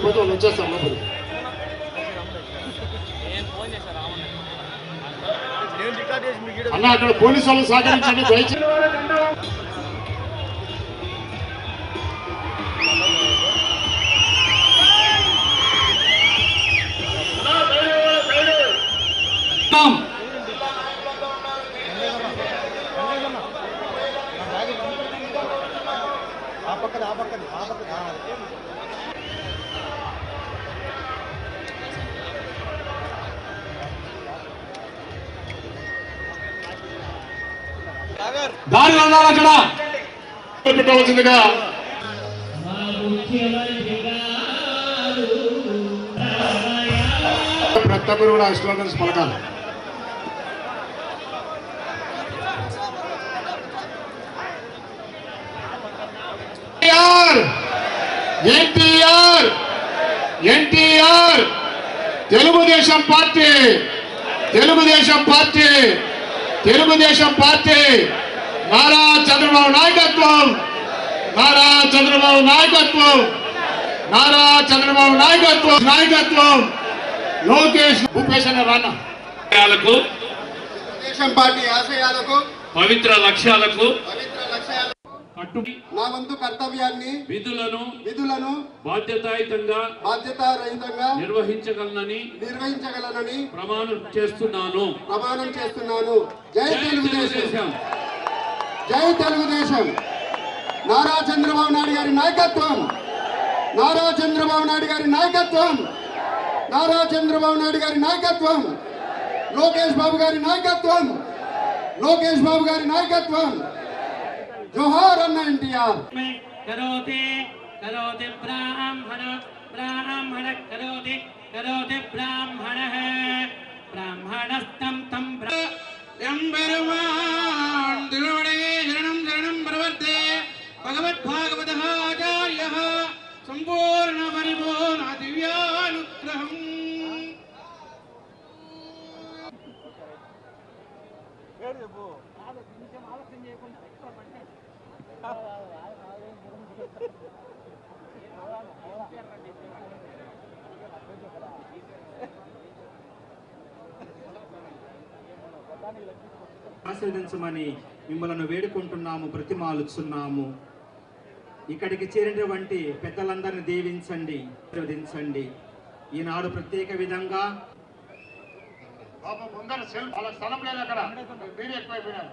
పోతే వాళ్ళు వచ్చేస్తాం లోపలికి. అన్న అక్కడ పోలీసు వాళ్ళు సహకరించండి దయచేసి. దారి వెళ్ళాలి అక్కడ పెట్టవలసిందిగా ప్రతి ఒక్కరు కూడా స్లోగన్స్ పలకాలి. NTR NTR Telugu Desam party Telugu Desam party Telugu Desam party Nara Chandrababu నాయకత్వం నారా చంద్రబాబు నాయకత్వం నారా చంద్రబాబు నాయకత్వం నాయకత్వం లోకేష్ భూపేశ్ అన్న రాన్న తెలుగుదేశం పార్టీ ఆశయాలకు పవిత్ర లక్ష్యాలకు నా వంతు కర్తవ్యాన్ని విధులను బాధ్యతారహితంగా నిర్వహించగలనని ప్రమాణం చేస్తున్నాను. జై తెలుగుదేశం జై తెలుగుదేశం. నారా చంద్రబాబు నాయుడు గారి నాయకత్వం నారా చంద్రబాబు నాయుడు గారి నాయకత్వం నారా చంద్రబాబు నాయుడు గారి నాయకత్వం లోకేష్ బాబు గారి నాయకత్వం లోకేష్ బాబు గారి నాయకత్వం. जोहार अन्ना एनटीआर करोति करोति ब्राह्मण ब्राह्मण करोति करोति ब्राह्मणः ब्राह्मणस्तं तं एम्बेरुमान दिलोडे शरणं शरणं प्रवर्ते भगवद्भागवतः आचार्यः संपूर्ण परिपूर्ण दिव्यानुग्रहम्. ఆశీర్వదించమని మిమ్మల్ని వేడుకుంటున్నాము, ప్రతిమాలుచున్నాము. ఇక్కడికి చేరినటువంటి పెద్దలందరినీ దీవించండి, ఆశీర్వదించండి. ఈనాడు ప్రత్యేక విధంగా స్థలం లేదు అక్కడ ఎక్కువైపోయినారు.